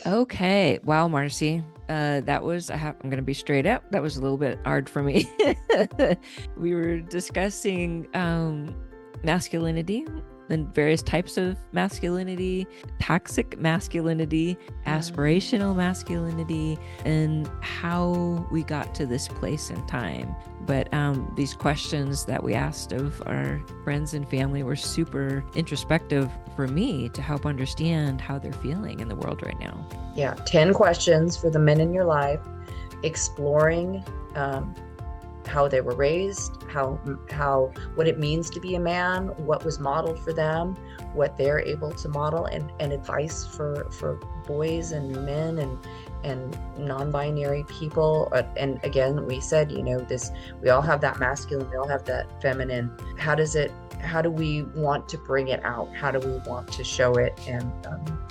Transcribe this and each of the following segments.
Okay. Wow, Marcy. I'm going to be straight up. That was a little bit hard for me. We were discussing masculinity and various types of masculinity, toxic masculinity, aspirational masculinity, and how we got to this place in time. But these questions that we asked of our friends and family were super introspective for me to help understand how they're feeling in the world right now. Yeah, 10 questions for the men in your life, exploring how they were raised, what it means to be a man, what was modeled for them, what they're able to model, and advice for boys and men and non-binary people. And again, we said, we all have that masculine, we all have that feminine. How do we want to bring it out? How do we want to show it and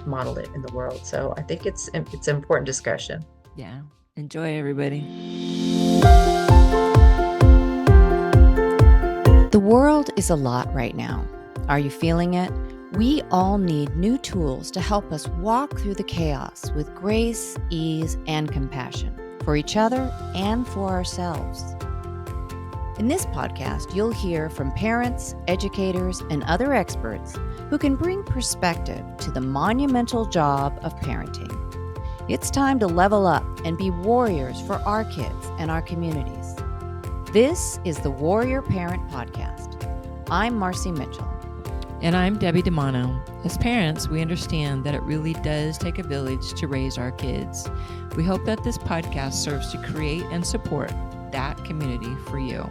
model it in the world? So I think it's an important discussion. Yeah. Enjoy, everybody. The world is a lot right now. Are you feeling it? We all need new tools to help us walk through the chaos with grace, ease, and compassion for each other and for ourselves. In this podcast, you'll hear from parents, educators, and other experts who can bring perspective to the monumental job of parenting. It's time to level up and be warriors for our kids and our communities. This is the Warrior Parent Podcast. I'm Marci Mitchell. And I'm Debbie DiManno. As parents, we understand that it really does take a village to raise our kids. We hope that this podcast serves to create and support that community for you.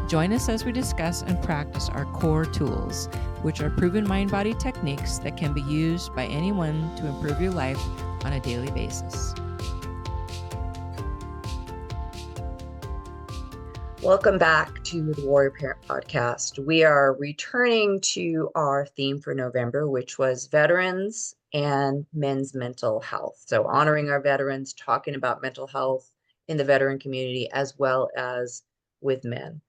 Join us as we discuss and practice our core tools, which are proven mind-body techniques that can be used by anyone to improve your life on a daily basis. Welcome back to the Warrior Parent Podcast. We are returning to our theme for November, which was veterans and men's mental health. So honoring our veterans, talking about mental health in the veteran community as well as with men.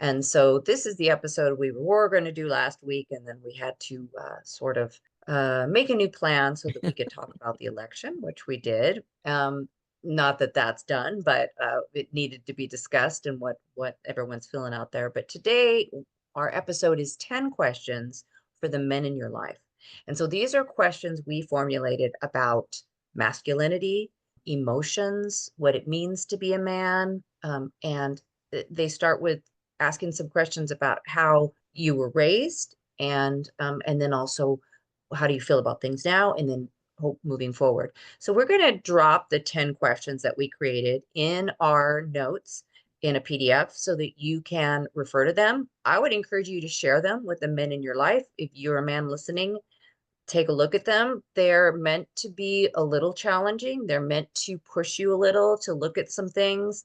And so this is the episode we were going to do last week, and then we had to make a new plan so that we could talk about the election, which we did. Not that that's done, but it needed to be discussed and what everyone's feeling out there. But today, our episode is 10 questions for the men in your life. And so these are questions we formulated about masculinity, emotions, what it means to be a man. And they start with asking some questions about how you were raised and then also how do you feel about things now, and then hope moving forward. So we're going to drop the 10 questions that we created in our notes in a PDF so that you can refer to them. I would encourage you to share them with the men in your life. If you're a man listening, take a look at them. They're meant to be a little challenging. They're meant to push you a little to look at some things.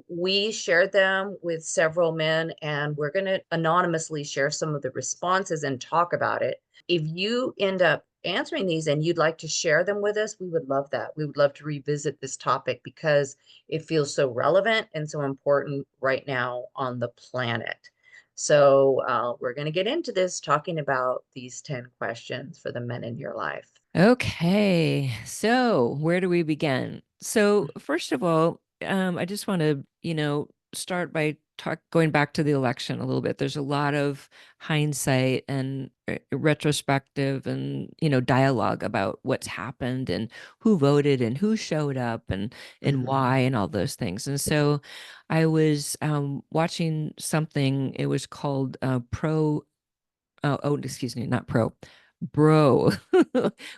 We shared them with several men, and we're going to anonymously share some of the responses and talk about it. If you end up answering these and you'd like to share them with us, we would love that. We would love to revisit this topic because it feels so relevant and so important right now on the planet. So we're going to get into this talking about these 10 questions for the men in your life. Okay. So where do we begin? So first of all, I just want to, start by going back to the election a little bit. There's a lot of hindsight and retrospective and, dialogue about what's happened and who voted and who showed up and why and all those things. And so I was watching something, it was called not pro, bro,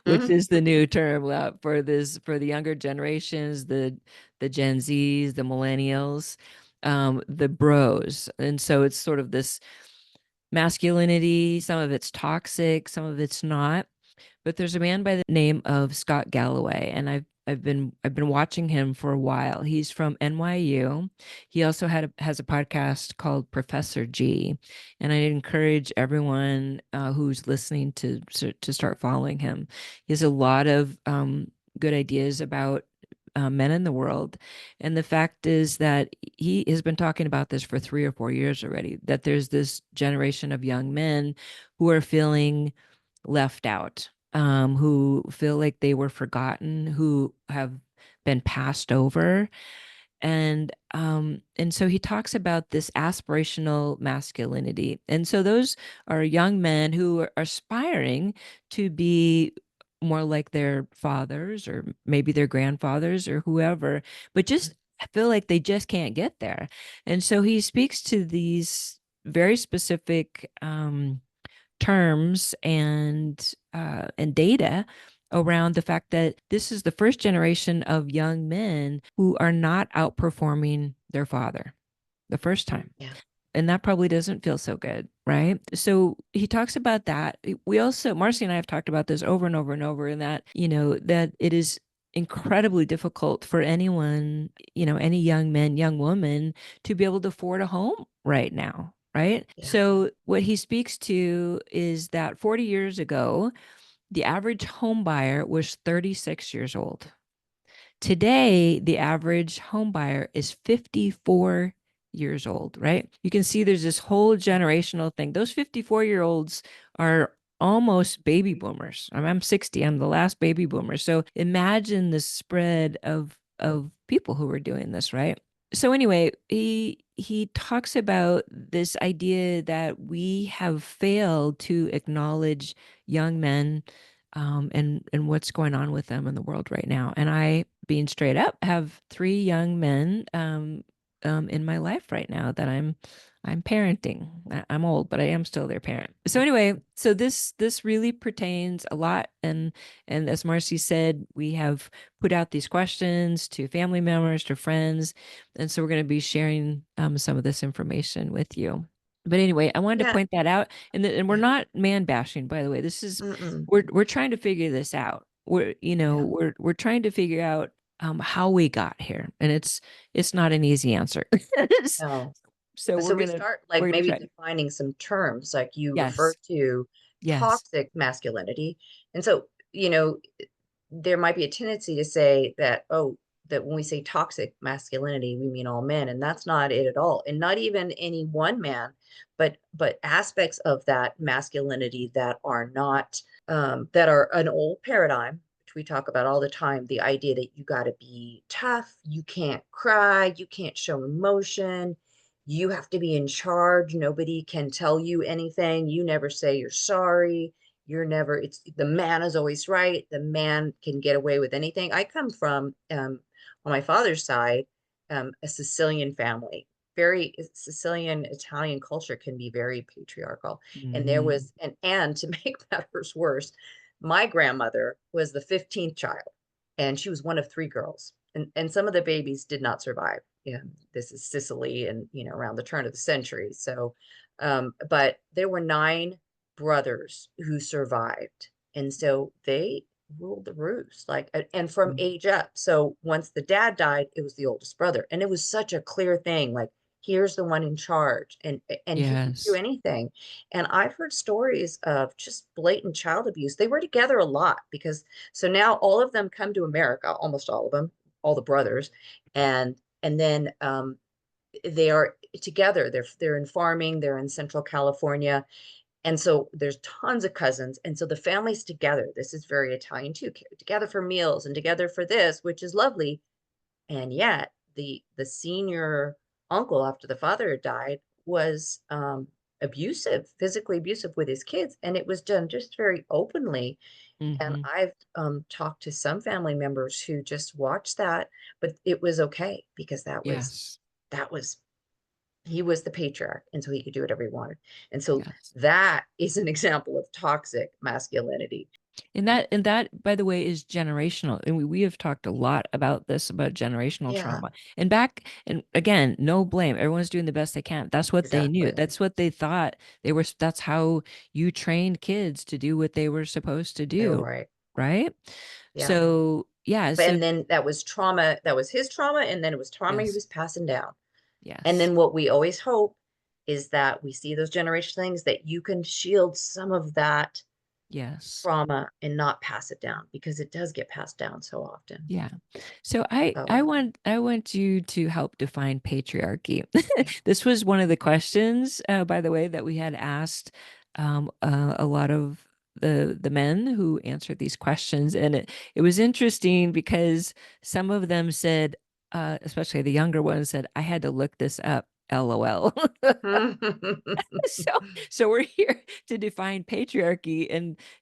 which is the new term for the younger generations, the Gen Zs, the millennials, the bros. And so it's sort of this masculinity, some of it's toxic, some of it's not. But there's a man by the name of Scott Galloway, and I've been watching him for a while. He's from NYU. He also has a podcast called Professor G, and I encourage everyone who's listening to start following him. He has a lot of good ideas about men in the world. And the fact is that he has been talking about this for 3 or 4 years already, that there's this generation of young men who are feeling left out. who feel like they were forgotten, who have been passed over. And so he talks about this aspirational masculinity. And so those are young men who are aspiring to be more like their fathers or maybe their grandfathers or whoever, but just feel like they just can't get there. And so he speaks to these very specific terms and data around the fact that this is the first generation of young men who are not outperforming their father the first time. Yeah. And that probably doesn't feel so good, right? So he talks about that. We also, Marci and I have talked about this over and over and over, and that, that it is incredibly difficult for anyone, any young man, young woman to be able to afford a home right now, right? Yeah. So what he speaks to is that 40 years ago, the average home buyer was 36 years old. Today, the average home buyer is 54 years old, right? You can see there's this whole generational thing. Those 54-year-olds are almost baby boomers. I'm 60. I'm the last baby boomer. So imagine the spread of people who are doing this, right? So anyway, he talks about this idea that we have failed to acknowledge young men and what's going on with them in the world right now. And I, being straight up, have three young men in my life right now that I'm parenting. I'm old, but I am still their parent. So anyway, so this really pertains a lot, and as Marci said, we have put out these questions to family members, to friends, and so we're going to be sharing some of this information with you. But anyway, I wanted to Yeah. point that out, and we're Yeah. not man bashing, by the way. This is Mm-mm. we're trying to figure this out. Yeah. We're trying to figure out how we got here, and it's not an easy answer. No. So So we're we gonna start we're like gonna maybe try. defining some terms, like you refer Yes, to yes, toxic masculinity. And so, there might be a tendency to say that, oh, that when we say toxic masculinity, we mean all men, and that's not it at all. And not even any one man, but aspects of that masculinity that are not that are an old paradigm, which we talk about all the time, the idea that you got to be tough, you can't cry, you can't show emotion, you have to be in charge, nobody can tell you anything, you never say you're sorry, you're never, it's the man is always right, the man can get away with anything. I come from on my father's side, a Sicilian family. Very Sicilian Italian culture can be very patriarchal. And there hmm, was, and to make matters worse, my grandmother was the 15th child, and she was one of three girls. And some of the babies did not survive. Yeah, this is Sicily, and around the turn of the century. So, but there were nine brothers who survived, and so they ruled the roost, like, and from age up. So once the dad died, it was the oldest brother, and it was such a clear thing, like, here's the one in charge, and he can do yes, anything. And I've heard stories of just blatant child abuse. They were together a lot because, so now all of them come to America, almost all of them, all the brothers, and then they are together. They're in farming, they're in Central California, and so there's tons of cousins. And so the family's together. This is very Italian too, together for meals and together for this, which is lovely. And yet the senior uncle, after the father had died, was abusive, physically abusive with his kids. And it was done just very openly. And hmm, I've talked to some family members who just watched that, but it was okay because yes, that was he was the patriarch, and so he could do whatever he wanted. And so yes. that is an example of toxic masculinity. And that, by the way, is generational. And we have talked a lot about this, about generational Yeah, trauma. And again, no blame. Everyone's doing the best they can. That's what they knew. exactly. That's what they thought they were. That's how you trained kids to do what they were supposed to You're do. right. Right. Yeah. So yeah. So And then that was trauma, that was his trauma, and then it was trauma he yes, was passing down. And yes, then what we always hope is that we see those generation things, that you can shield some of that yes. trauma and not pass it down, because it does get passed down so often. Yeah. So I I So want I want you to help define patriarchy. yeah. This was one of the questions, by the way, that we had asked a lot of the men who answered these questions, and it was interesting because some of them said, especially the younger ones said, I had to look this up, LOL. So so we're here to define patriarchy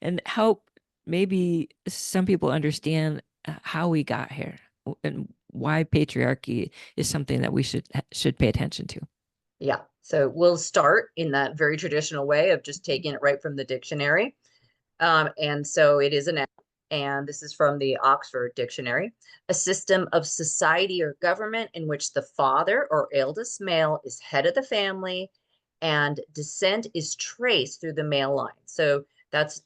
and help maybe some people understand how we got here and why patriarchy is something that we should pay attention to. Yeah. So we'll start in that very traditional way of just taking it right from the dictionary. And so it is an act, and this is from the Oxford Dictionary, a system of society or government in which the father or eldest male is head of the family and descent is traced through the male line. So that's,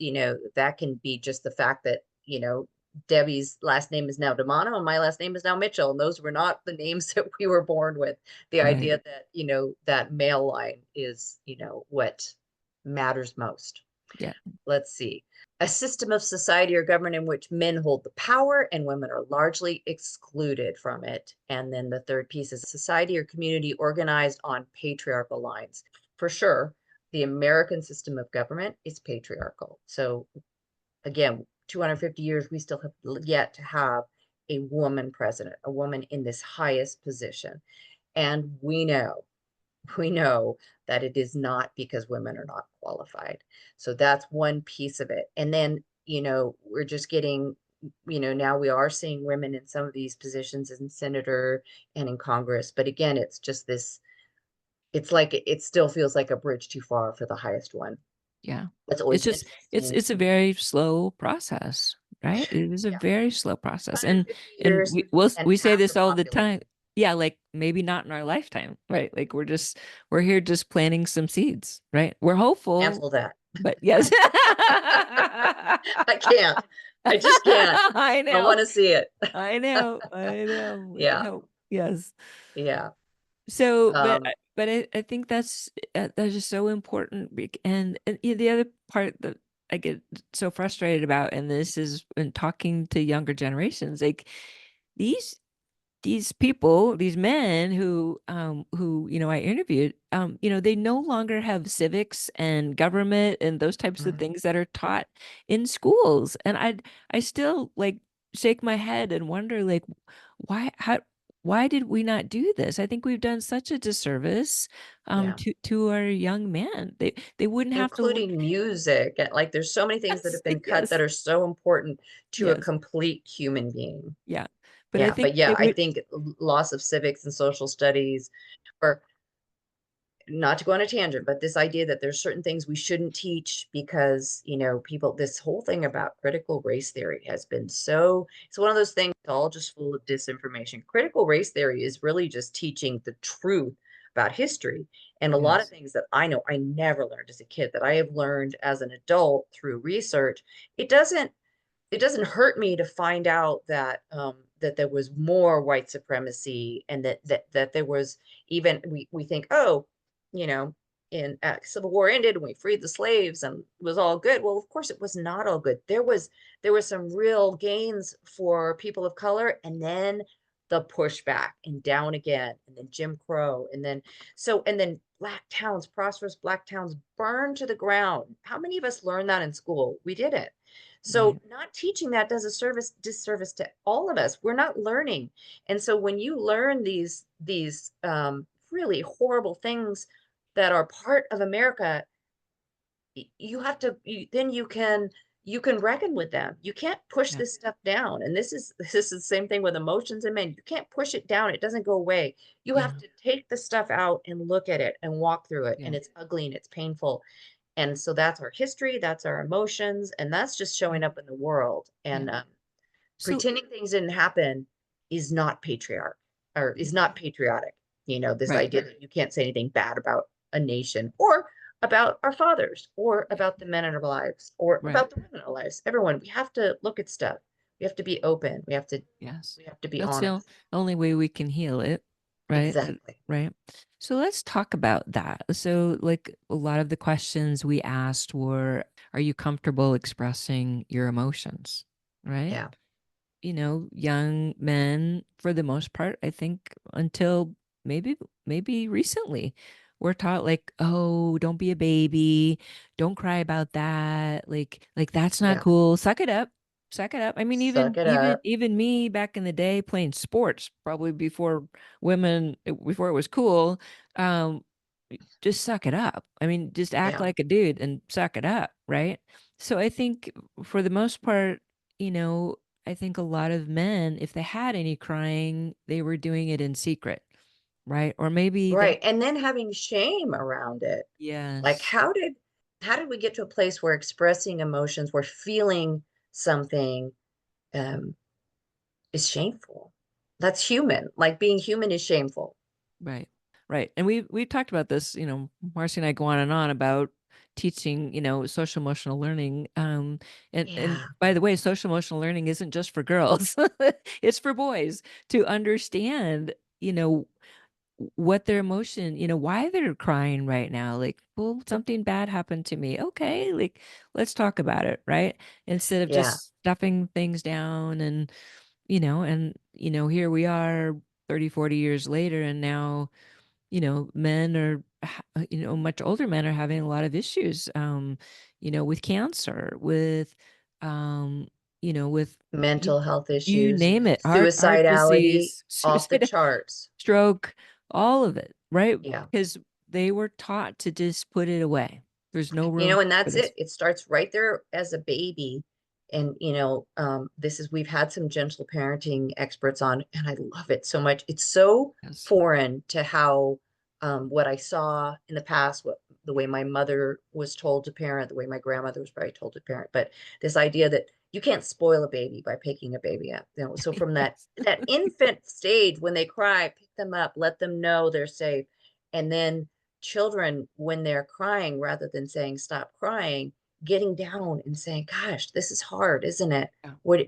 that can be just the fact that, Debbie's last name is now DiManno and my last name is now Mitchell. And those were not the names that we were born with. The Right. idea that, that male line is, what matters most. Yeah. Let's see. A system of society or government in which men hold the power and women are largely excluded from it. And then the third piece is society or community organized on patriarchal lines. For sure, the American system of government is patriarchal. So again, 250 years, we still have yet to have a woman president, a woman in this highest position. And we know that it is not because women are not qualified. So that's one piece of it. And then, we're just getting, now we are seeing women in some of these positions in senator and in Congress. But again, it's just this, it's like it still feels like a bridge too far for the highest one. Yeah. It's It's always just interesting. it's a very slow process, right? It is a Yeah. very slow process. 150 And years and we say half the this all the population. time. Yeah, like maybe not in our lifetime, right? Like we're here just planting some seeds, right? We're hopeful, Cancel that. but yes. I can't. I just can't. I I know. want to see it. I know. We can Yeah. hope. Yes. Yeah. So, Um, but I think that's just so important. And the other part that I get so frustrated about, and this is in talking to younger generations, like these these people, these men who I interviewed, they no longer have civics and government and those types of things that are taught in schools. And I still like shake my head and wonder like why did we not do this? I think we've done such a disservice yeah. to our young men. They wouldn't have to. Including music. Like there's so many things that Yes, have been cut that yes, are so important to a yes, complete human being. yeah. But I Yeah. think But yeah, they I would. think loss of civics and social studies, or not to go on a tangent, but this idea that there's certain things we shouldn't teach because, people, this whole thing about critical race theory has been it's one of those things all just full of disinformation. Critical race theory is really just teaching the truth about history. And a lot of Yes, things that I know I never learned as a kid that I have learned as an adult through research, it doesn't it doesn't hurt me to find out that that there was more white supremacy and that there was even we think, oh, you know in Civil War ended and we freed the slaves and it was all good. Well, of course it was not all good. There was some real gains for people of color, and then the pushback and down again, and then Jim Crow, and then black towns, prosperous black towns burned to the ground. How many of us learned that in school? We didn't. So right. not teaching that does a disservice to all of us. We're not learning. And so when you learn these really horrible things that are part of America, you have to then you can reckon with them. You can't push Yeah, this stuff down. And this is the same thing with emotions and men. You can't push it down. It doesn't go away. You yeah, have to take the stuff out and look at it and walk through it. yeah. And it's ugly and it's painful. And so that's our history, that's our emotions, and that's just showing Yeah. up in the world. Yeah. And So, pretending things didn't happen is not is not patriotic. This right, idea that you can't say anything bad about a nation or about our fathers or right, about the men in our lives or right. about the women in our lives. Everyone, we have to look at stuff. We have to be open. We have to Yes. we have to be That's the honest. only way we can heal it, right? Exactly. Right. So let's talk about that. So, like a lot of the questions we asked were, are you comfortable expressing your emotions? Right. Yeah. Young men, for the most part, I think until maybe recently, we're taught like, oh, don't be a baby, don't cry about that, like that's not Yeah. cool. Suck it up. Suck it up. I mean, Suck even it even up. even me back in the day playing sports, probably before before it was cool, um, just suck it up. I mean, just act Yeah. like a dude and suck it up, right? So I think for the most part, you know, I think a lot of men, if they had any crying, they were doing it in secret, right? Or maybe they, Right. And then having shame around it. Like yes, how did we get to a place where expressing emotions, where feeling something um is shameful? That's human. Like being human is shameful. right, right. And we talked about this, you know, Marcy and I go on and on about teaching, you know, social emotional learning. And Yeah. by the way, social emotional learning isn't just for girls; it's for boys to understand, you know, what their emotion, you know, why they're crying right now. Like, well, something bad happened to me. Okay, like let's talk about it, right? Instead of Yeah. just stuffing things down and here we are 30, 40 years later, and now, men are, much older men are having a lot of issues, with cancer, um, with you, Mental health you issues, name it, heart suicidality, disease, off the suicide, charts. stroke, all of it, right? Yeah. Because they were taught to just put it away. There's no You room know, and for that's this. it. It starts right there as a baby. And, we've had some gentle parenting experts on, and I love it so much. It's so Yes. foreign to how, what I saw in the past, the way my mother was told to parent, the way my grandmother was probably told to parent, but this idea that you can't spoil a baby by picking a baby up. So from that Yes. that infant stage, when they cry, pick them up, let them know they're safe. And then children, when they're crying, rather than saying stop crying, getting down and saying, gosh, this is hard, isn't it? Yeah. What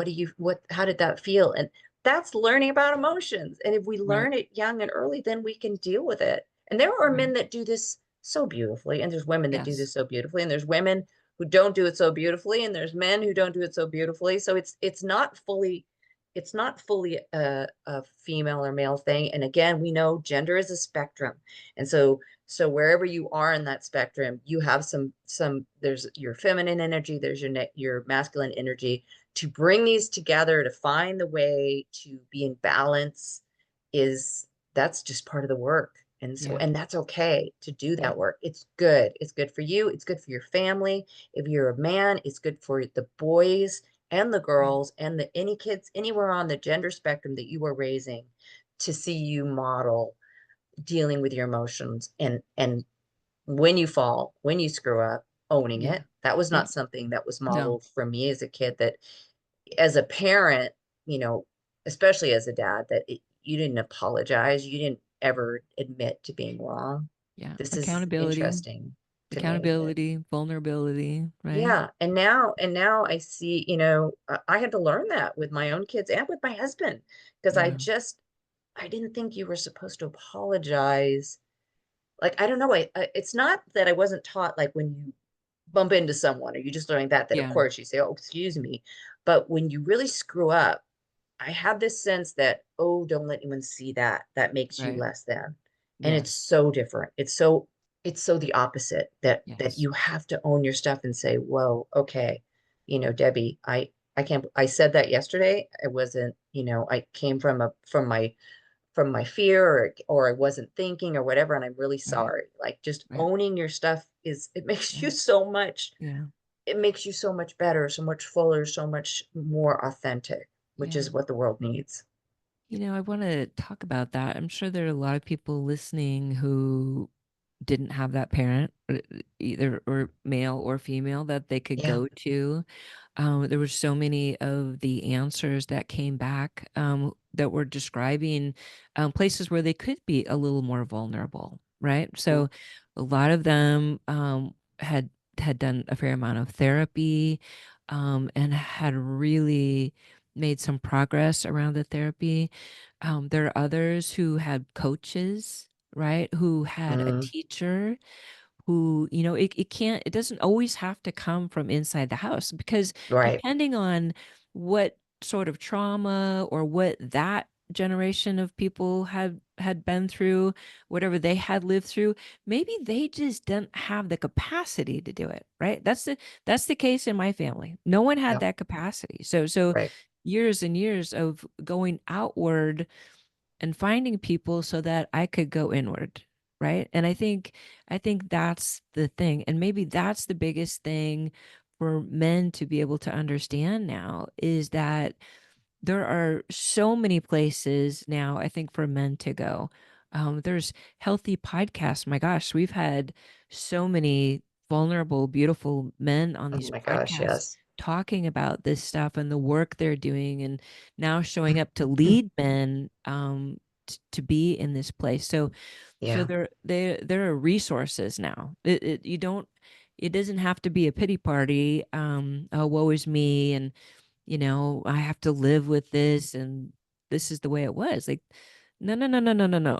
do you, how did that feel? And that's learning about emotions. And if we Right. learn it young and early, then we can deal with it. And there are Right. men that do this so beautifully, and there's women that do Yes. this so beautifully, and there's women who don't do it so beautifully, and there's men who don't do it so beautifully. So it's not fully a female or male thing. And again, we know gender is a spectrum. And so wherever you are in that spectrum, you have there's your feminine energy, there's your masculine energy. To bring these together, to find the way to be in balance, is that's just part of the work. Yeah. And that's okay to do Yeah. that work. It's good. It's good for you. It's good for your family. If you're a man, it's good for the boys and the Right. girls and any kids anywhere on the gender spectrum that you are raising, to see you model dealing with your emotions, and when you fall, when you screw up, owning Yeah. it. That was Yeah. not something that was No. modeled for me as a kid. That as a parent, you know, especially as a dad, you didn't apologize. You didn't ever admit to being wrong. Yeah. This is Accountability, interesting to me. accountability, vulnerability, right? Yeah, and now I see, I had to learn that with my own kids and with my husband, because Yeah. I didn't think you were supposed to apologize. Like, I don't know, it's not that I wasn't taught, like, when you bump into someone or you just learning that of Yeah. course you say, oh, excuse me. But when you really screw up, I had this sense that, oh, don't let anyone see that. That makes you Right. less than. And it's Yes. so different. It's so the opposite, that Yes. you have to own your stuff and say, whoa, okay, Debbie, I can't, I said that yesterday. I wasn't, I came from my fear, or I wasn't thinking or whatever, and I'm really Right. sorry. Like, just Right. owning your stuff it makes you Yeah. so much, Yeah. it makes you so much better, so much fuller, so much more authentic, which Yeah. is what the world needs. I want to talk about that. I'm sure there are a lot of people listening who didn't have that parent, either or male or female, that they could Yeah. go to. There were so many of the answers that came back, that were describing, places where they could be a little more vulnerable, right? Mm. So a lot of them, had done a fair amount of therapy, and had really made some progress around the therapy. There are others who had coaches, right? Who had a Mm. teacher who, it doesn't always have to come from inside the house, because Right. depending on what sort of trauma or what that generation of people had been through, whatever they had lived through, maybe they just didn't have the capacity to do it, right? That's the case in my family. No one had Yeah. that capacity. So Right. years and years of going outward and finding people so that I could go inward, right? And I think that's the thing. And maybe that's the biggest thing for men to be able to understand now, is that there are so many places now, I think, for men to go. There's healthy podcasts. My gosh, we've had so many vulnerable, beautiful men on Oh these my gosh, podcasts yes. talking about this stuff and the work they're doing, and now showing up to lead men to be in this place. So Yeah. there are resources now. You don't. It doesn't have to be a pity party. Oh, woe is me, and I have to live with this, and this is the way it was. Like, no, no, no, no, no, no, no.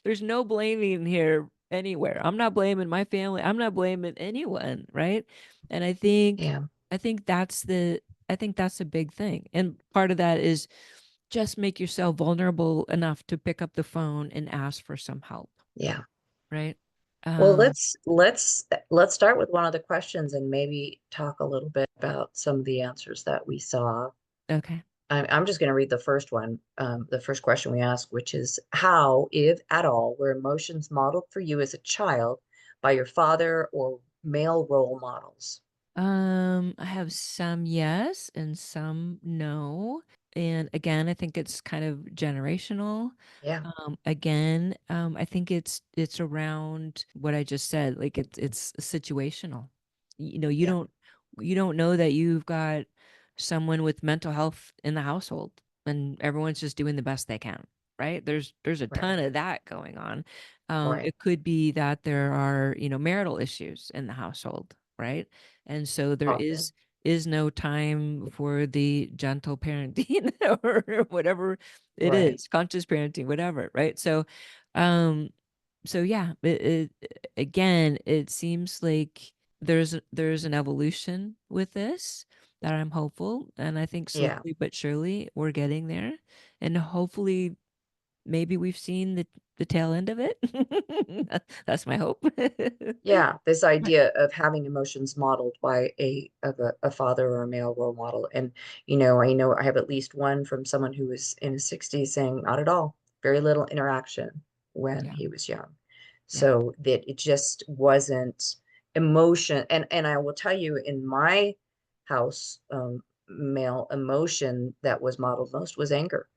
There's no blaming here anywhere. I'm not blaming my family. I'm not blaming anyone, right? And Yeah. I think that's a big thing. And part of that is just make yourself vulnerable enough to pick up the phone and ask for some help, Yeah. right? Well, Um, let's start with one of the questions and maybe talk a little bit about some of the answers that we saw. okay. I'm just going to read the first one, the first question we asked, which is how, if at all, were emotions modeled for you as a child by your father or male role models? I have some yes and some no. And again, I think it's kind of generational. Yeah. Again, I think it's around what I just said. Like it's situational. You know, Yeah. you don't know that you've got someone with mental health in the household, and everyone's just doing the best they can, right? There's a Right. ton of that going on. Right. It could be that there are, marital issues in the household, right? And so there Often. is no time for the gentle parenting or whatever it Right. is, conscious parenting, whatever, right? Um, so yeah, again, it seems like there's an evolution with this that I'm hopeful, and I think Yeah. slowly but surely we're getting there, and hopefully maybe we've seen the tail end of it. That's my hope. Yeah, this Right. idea of having emotions modeled by a father or a male role model. And I know I have at least one from someone who was in his 60s saying not at all, very little interaction when Yeah, he was young. yeah, So that it just wasn't emotion. And I will tell you in my house, male emotion that was modeled most was anger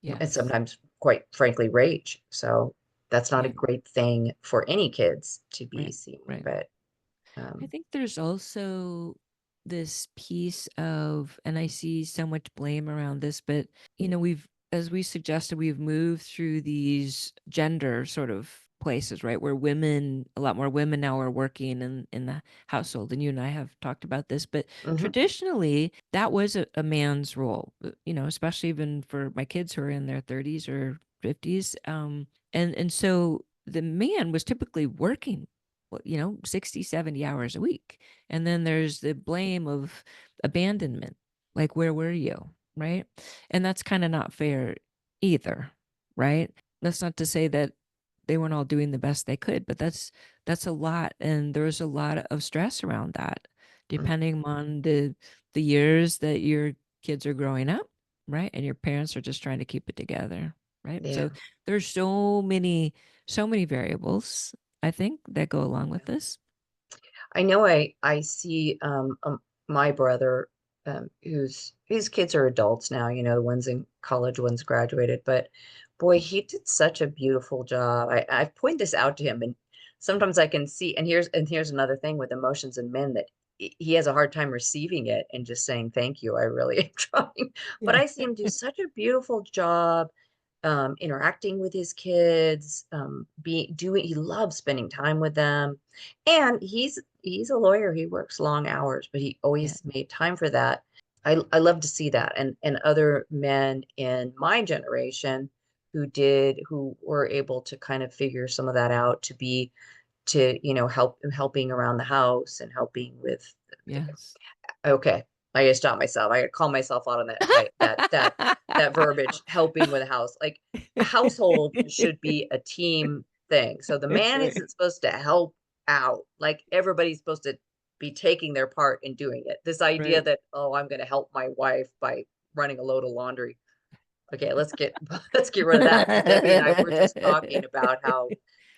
and yes, sometimes quite frankly rage. So that's not a yeah, great thing for any kids to be right, seeing, right. but I um think there's also this piece of, and I see so much blame around this, but as we suggested, we've moved through these gender sort of places, right? Where a lot more women now are working in the household. And you and I have talked about this, but mhm, traditionally that was a man's role, especially even for my kids who are in their 30s or 50s. And so the man was typically working 60, 70 hours a week. And then there's the blame of abandonment. Like, where were you? Right. And that's kind of not fair either. Right. That's not to say that they weren't all doing the best they could, but that's a lot. And there's a lot of stress around that, mm, depending on the years that your kids are growing up. Right. And your parents are just trying to keep it together. Right. yeah. So there's so many variables, I think, that go along with this. I know I see my brother who's his kids are adults now, one's in college, one's graduated, but boy, he did such a beautiful job. I point this out to him and sometimes I can see and here's another thing with emotions and men that he has a hard time receiving it and just saying thank you. I really am trying. But Yeah. I see him do such a beautiful job interacting with his kids, he loves spending time with them. And he's a lawyer. He works long hours, but he Yeah. always made time for that. I love to see that. And other men in my generation who were able to kind of figure some of that out to helping around the house and helping with Yes. okay. I gotta stop myself. I gotta call myself out on that verbiage, helping with a house. Like a household should be a team thing. So the man isn't supposed to help out. Like everybody's supposed to be taking their part in doing it. This idea Right. that, oh, I'm gonna help my wife by running a load of laundry. Okay, let's get let's get rid of that. Debbie and I were just talking about how,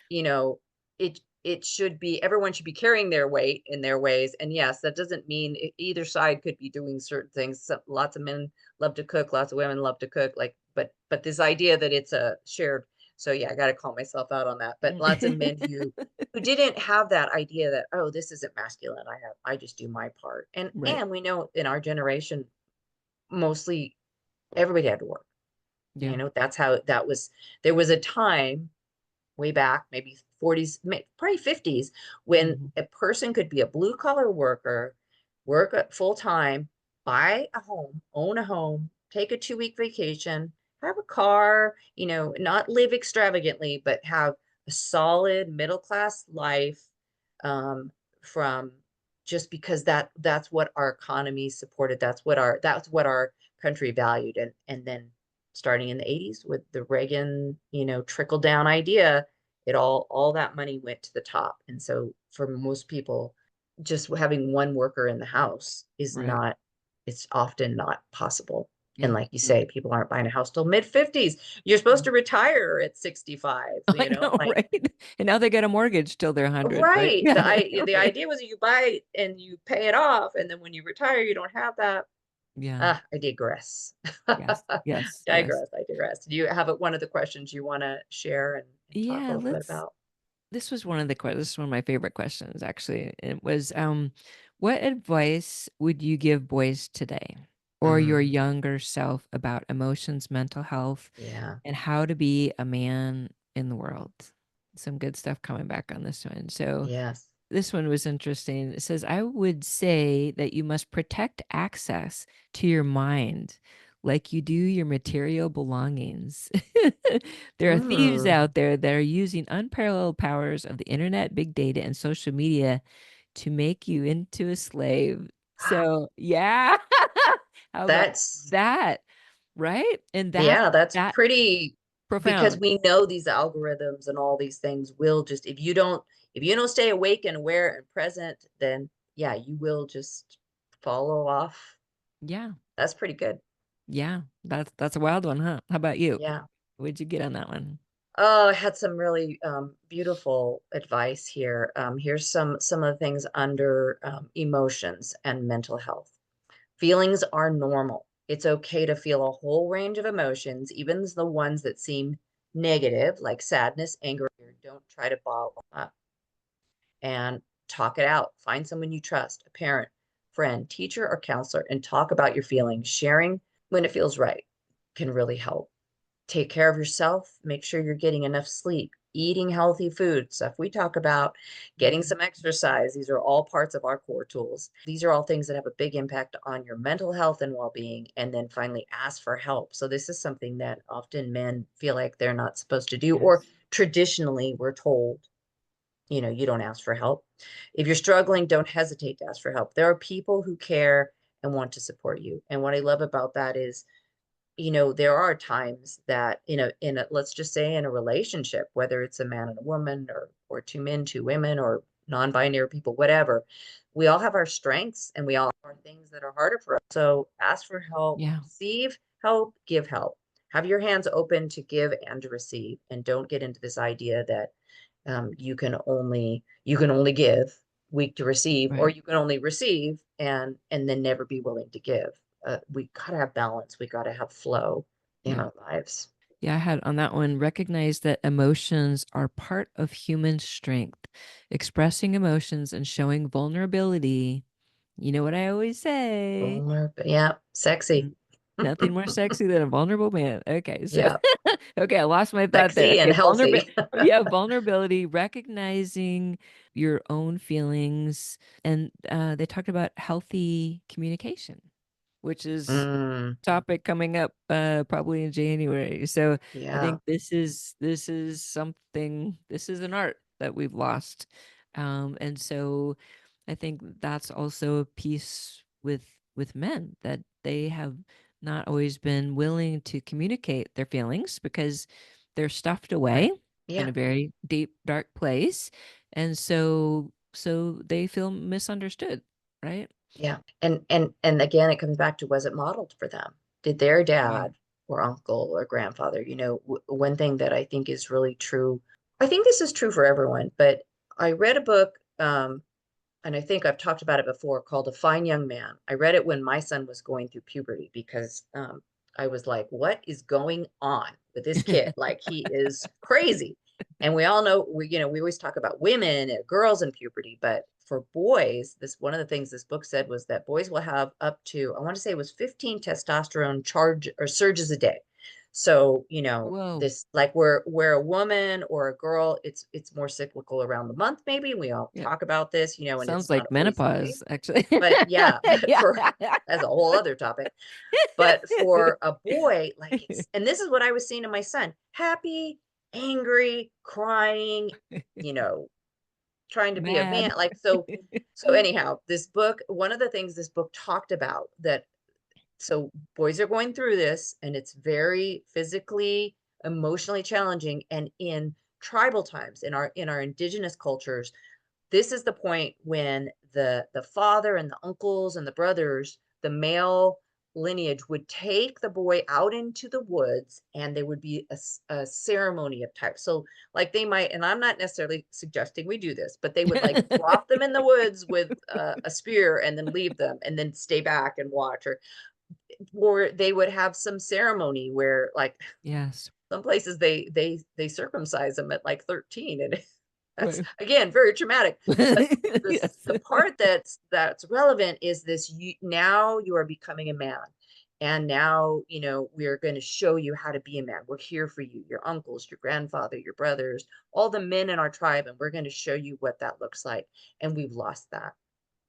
you know, it should be, everyone should be carrying their weight in their ways. And yes, that doesn't mean either side could be doing certain things. Lots of men love to cook, lots of women love to cook, like, but this idea that it's a shared, so yeah, I got to call myself out on that. But lots of men who didn't have that idea that, oh, this isn't masculine. I just do my part. Right. And we know in our generation, mostly everybody had to work. Yeah. That's how that was. There was a time way back, maybe 40s, probably 50s, when Mhm. a person could be a blue collar worker, work full time, buy a home, own a home, take a 2 week vacation, have a car, not live extravagantly, but have a solid middle class life, um, from just because that's what our economy supported. That's what our country valued. And then starting in the 80s with the Reagan, trickle down idea, all that money went to the top. And so for most people, just having one worker in the house is Right. not, it's often not possible. And Yeah. like you Yeah. say, people aren't buying a house till mid 50s. You're supposed Yeah. to retire at 65, I know, like, right? And now they get a mortgage till they're 100, right? right. Yeah. The Right. idea was you buy it and you pay it off, and then when you retire, you don't have that. Yeah. I digress. Yes. Yes. Yes. I digress. Do you have one of the questions you want to share and talk a Yeah, little bit let's about? this was one of the this is one of my favorite questions actually. It was what advice would you give boys today or your Mm, younger self about emotions, mental health, yeah. and how to be a man in the world? Some good stuff coming back on this one. So Yes. this one was interesting. It says, I would say that you must protect access to your mind like you do your material belongings. There are thieves Mm, out there that are using unparalleled powers of the internet, big data, and social media to make you into a slave. So, yeah. How about that's that? Right? And yeah, that's that pretty, because profound. we know these algorithms and all these things will just, if you don't stay awake and aware and present, then yeah, you will just follow off. Yeah. That's pretty good. Yeah. That's a wild one, huh? How about you? Yeah. What'd you get on that one? Oh, I had some really beautiful advice here. Here's some of the things under emotions and mental health. Feelings are normal. It's okay to feel a whole range of emotions, even the ones that seem negative, like sadness, anger. Don't try to bottle them up, and talk it out. Find someone you trust, a parent, friend, teacher, or counselor, and talk about your feelings. Sharing when it feels right can really help. Take care of yourself. Make sure you're getting enough sleep, eating healthy food, stuff we talk about, getting Mhm. some exercise. These are all parts of our core tools. These are all things that have a big impact on your mental health and well being. And then finally, ask for help. So, this is something that often men feel like they're not supposed to do, or Yes. traditionally we're told, you don't ask for help. If you're struggling, don't hesitate to ask for help. There are people who care and want to support you. And what I love about that is, there are times that let's just say in a relationship, whether it's a man and a woman, or two men, two women, or non-binary people, whatever, we all have our strengths and we all have things that are harder for us. So ask for help, Yeah. receive help, give help. Have your hands open to give and to receive, and don't get into this idea that you can only give, weak to receive, or Right. you can only receive and then never be willing to give. We gotta have balance. We gotta have flow in Yeah. our lives. Yeah, I had on that one, recognize that emotions are part of human strength. Expressing emotions and showing vulnerability. You know what I always say? Vulnerable, yeah, sexy. Mm, nothing more sexy than a vulnerable man. Okay, so Yeah, okay, I lost my thought there. sexy and Okay, healthy. yeah, vulnerability, recognizing your own feelings, and they talked about healthy communication, which is Mm, topic coming up probably in January. So I yeah. think this is something, this is an art that we've lost. And so I think that's also a piece with with men, that they have not always been willing to communicate their feelings because they're stuffed away Right. in Yeah. a very deep, dark place. And so they feel misunderstood, right? Yeah. And again, it comes back to, was it modeled for them? Did their Right. dad or uncle or grandfather, one thing that I think is really true. I think this is true for everyone, but I read a book, and I think I've talked about it before, called A Fine Young Man. I read it when my son was going through puberty because I was like, what is going on with this kid? Like, he is crazy. And we all know, we always talk about women and girls in puberty, but for boys, this one of the things this book said was that boys will have up to, I want to say it was 15 testosterone charge or surges a day. So, Whoa. this, like, where a woman or a girl, it's more cyclical around the month, maybe. We all Yeah. talk about this, and Sounds it's not like always the case. menopause, actually. But yeah, but Yeah. for that's a whole other topic. But for a boy, like, and this is what I was seeing in my son: happy, angry, crying, you know, trying to be a man. Mad. Like, so anyhow, this book, one of the things this book talked about, that so boys are going through this, and it's very physically, emotionally challenging. And in tribal times, in our indigenous cultures, this is the point when the father and the uncles and the brothers, the male lineage, would take the boy out into the woods, and there would be a ceremony of type. So, like, they might, and I'm not necessarily suggesting we do this, but they would, like, drop them in the woods with a spear and then leave them and then stay back and watch. Or they would have some ceremony where, like, Yes. some places they circumcise them at like 13, and that's, Right. again, very traumatic. But this, Yes. the part that's relevant is this: now you are becoming a man, and now, we're going to show you how to be a man. We're here for you, your uncles, your grandfather, your brothers, all the men in our tribe, and we're going to show you what that looks like. And we've lost that.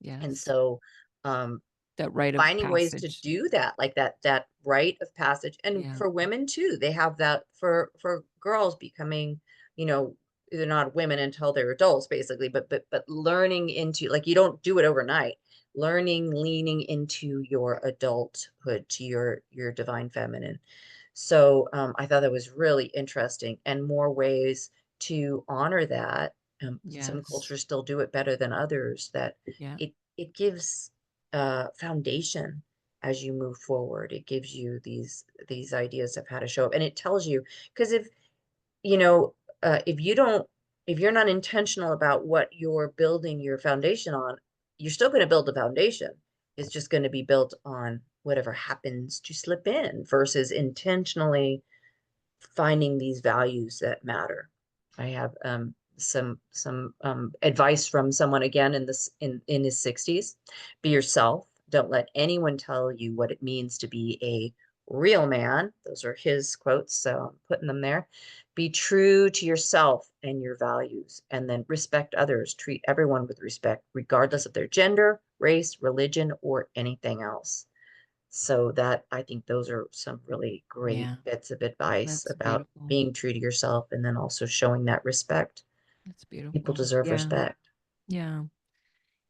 And Yes. so, um, That rite of finding ways to passage. do that, like that rite of passage. And Yeah. for women too, they have that for girls becoming, you know they're not women until they're adults, basically, but learning into, like, you don't do it overnight. Leaning into your adulthood, to your divine feminine. So, I thought that was really interesting, and more ways to honor that. Some Yes. cultures still do it better than others. That Yeah. it gives foundation as you move forward. It gives you these ideas of how to show up, and it tells you, because you know if you don't, if you're not intentional about what you're building your foundation on, you're still going to build a foundation. It's just going to be built on whatever happens to slip in, versus intentionally finding these values that matter. I have some advice from someone, again, in his 60s. Be yourself. Don't let anyone tell you what it means to be a real man. Those are his quotes, so I'm putting them there. Be true to yourself and your values, and then respect others. Treat everyone with respect, regardless of their gender, race, religion, or anything else. So that, I think those are some really great Yeah. bits of advice That's about beautiful. being true to yourself, and then also showing that respect. That's People beautiful. deserve Yeah. respect. Yeah.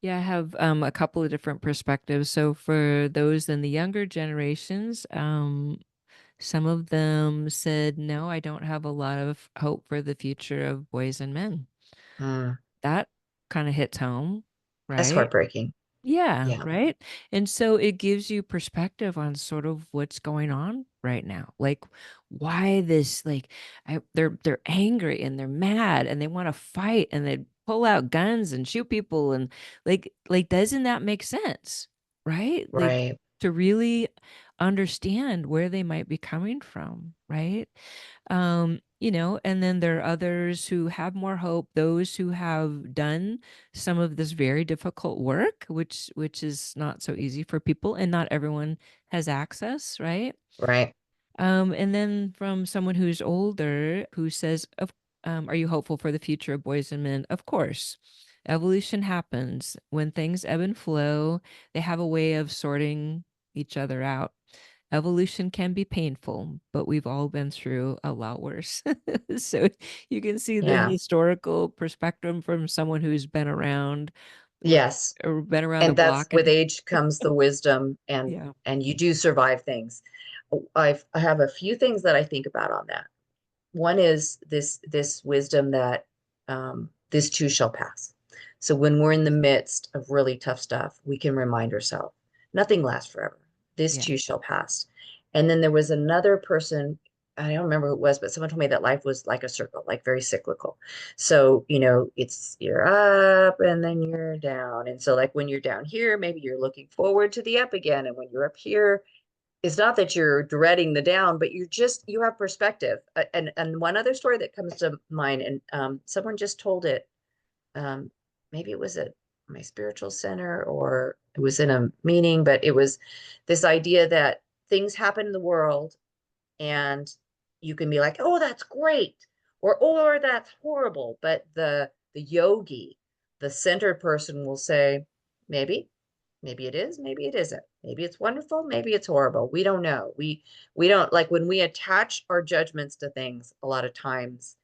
Yeah, I have a couple of different perspectives. So for those in the younger generations, some of them said, no, I don't have a lot of hope for the future of boys and men. Mm, That kind of hits home, that's right? heartbreaking. Yeah, Yeah, right. And so it gives you perspective on sort of what's going on right now. Like why this, like, they're angry and they're mad and they want to fight and they pull out guns and shoot people, and like doesn't that make sense? Right? Like right, to really understand where they might be coming from, right? And then there are others who have more hope, those who have done some of this very difficult work, which is not so easy for people, and not everyone has access, right? right. And then from someone who's older who says, are you hopeful for the future of boys and men? Of course. Evolution happens. When things ebb and flow, they have a way of sorting each other out. Evolution can be painful, but we've all been through a lot worse. So you can see the Yeah, historical perspective from someone who's been around Yes. been around the And that's block with and age comes the wisdom, yeah. and you do survive things. I have a few things that I think about on that. One is this wisdom that this too shall pass. So when we're in the midst of really tough stuff, we can remind ourselves, nothing lasts forever. This Yeah. too shall pass. And then there was another person, I don't remember who it was, but someone told me that life was like a circle, like very cyclical. So, it's you're up and then you're down. And so like when you're down here, maybe you're looking forward to the up again. And when you're up here, it's not that you're dreading the down, but you have perspective. And one other story that comes to mind, and someone just told it. Um, Maybe it was at my spiritual center or it was in a meeting, but it was this idea that things happen in the world, and you can be like, "Oh, that's great," or "That's horrible." But the yogi, the centered person, will say, "Maybe." Maybe it is, maybe it isn't. Maybe it's wonderful, maybe it's horrible. We don't know. We don't like when we attach our judgments to things, a lot of times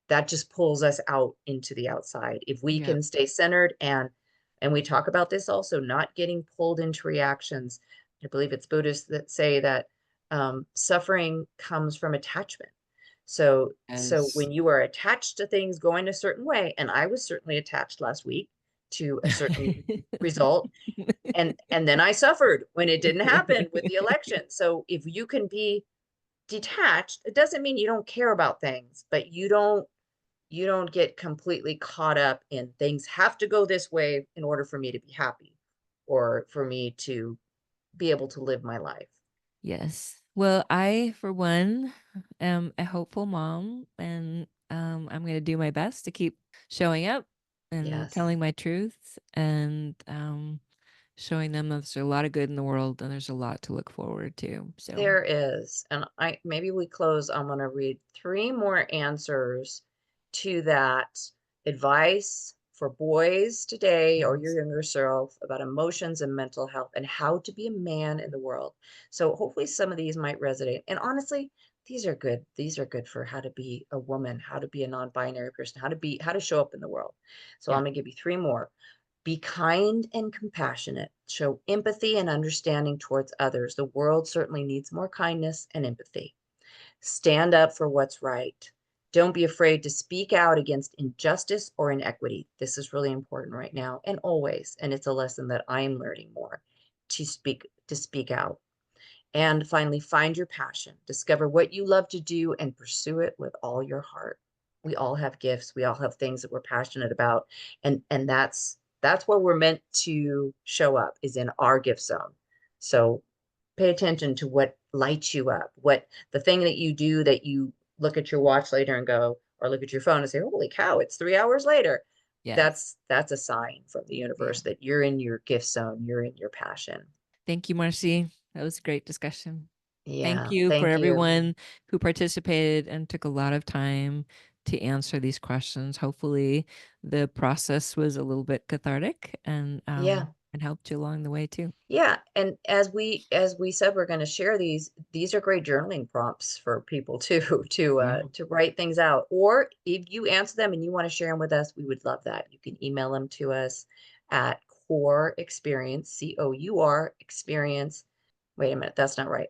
that just pulls us out into the outside. If we Yeah. can stay centered and we talk about this also, not getting pulled into reactions. I believe it's Buddhists that say that suffering comes from attachment. So Yes. when you are attached to things going a certain way, and I was certainly attached last week to a certain result, and then I suffered when it didn't happen with the election. So if you can be detached, it doesn't mean you don't care about things, but you don't get completely caught up in things have to go this way in order for me to be happy or for me to be able to live my life. Yes. Well, I, for one, am a hopeful mom, and I'm going to do my best to keep showing up and Yes. telling my truth and showing them that there's a lot of good in the world and there's a lot to look forward to. So, There is. And I maybe we close. I'm going to read three more answers to that advice for boys today or your yes. younger self about emotions and mental health and how to be a man in the world. So hopefully some of these might resonate. And honestly, these are good. These are good for how to be a woman, how to be a non-binary person, how to show up in the world. So I'm Yeah. going to give you three more. Be kind and compassionate. Show empathy and understanding towards others. The world certainly needs more kindness and empathy. Stand up for what's right. Don't be afraid to speak out against injustice or inequity. This is really important right now and always. And it's a lesson that I'm learning more to speak out. And finally, find your passion. Discover what you love to do and pursue it with all your heart. We all have gifts. We all have things that we're passionate about. And that's where we're meant to show up is in our gift zone. So pay attention to what lights you up, what the thing that you do that you look at your watch later and go, or look at your phone and say, holy cow, it's 3 hours later. Yes. That's a sign from the Yeah. universe that you're in your gift zone, you're in your passion. Thank you, Marcy. That was a great discussion. Thank Yeah, you for thank you. everyone who participated and took a lot of time to answer these questions. Hopefully, the process was a little bit cathartic Yeah. and helped you along the way too. Yeah, and as we said, we're going to share these. These are great journaling prompts for people too Yeah. to write things out. Or if you answer them and you want to share them with us, we would love that. You can email them to us at Cour Experience, COUR Experience. Wait a minute, that's not right.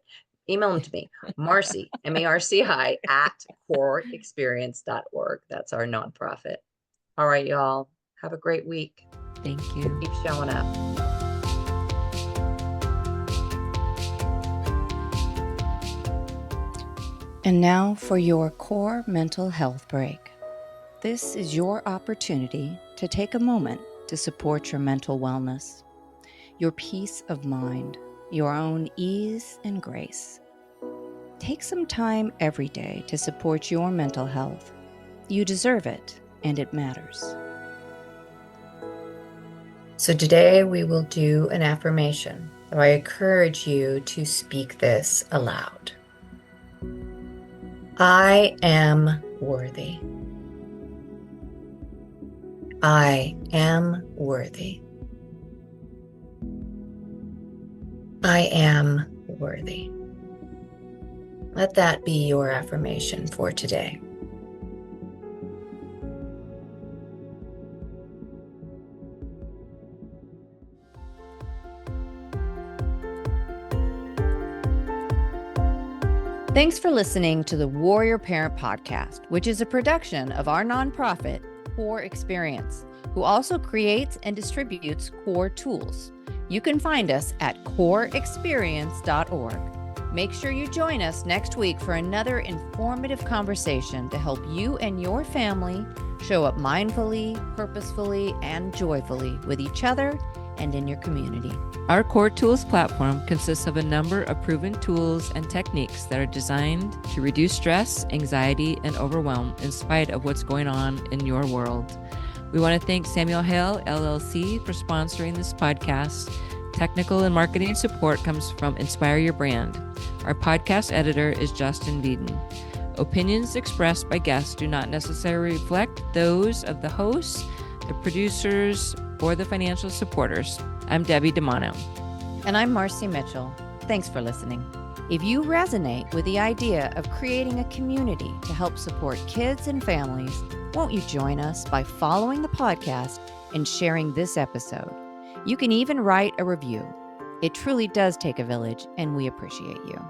Email them to me, Marci, MARCI at courexperience.org. That's our nonprofit. All right, y'all. Have a great week. Thank you. Keep showing up. And now for your core mental health break. This is your opportunity to take a moment to support your mental wellness, your peace of mind, your own ease and grace. Take some time every day to support your mental health. You deserve it, and it matters. So today we will do an affirmation. So I encourage you to speak this aloud. I am worthy. I am worthy. I am worthy. Let that be your affirmation for today. Thanks for listening to the Warrior Parent Podcast, which is a production of our nonprofit, Cour Experience, who also creates and distributes Cour tools. You can find us at courexperience.org. Make sure you join us next week for another informative conversation to help you and your family show up mindfully, purposefully, and joyfully with each other and in your community. Our Cour Tools platform consists of a number of proven tools and techniques that are designed to reduce stress, anxiety, and overwhelm in spite of what's going on in your world. We want to thank Samuel Hale, LLC, for sponsoring this podcast. Technical and marketing support comes from Inspire Your Brand. Our podcast editor is Justin Beeden. Opinions expressed by guests do not necessarily reflect those of the hosts, the producers, or the financial supporters. I'm Debbie DiManno. And I'm Marci Mitchell. Thanks for listening. If you resonate with the idea of creating a community to help support kids and families, won't you join us by following the podcast and sharing this episode? You can even write a review. It truly does take a village, and we appreciate you.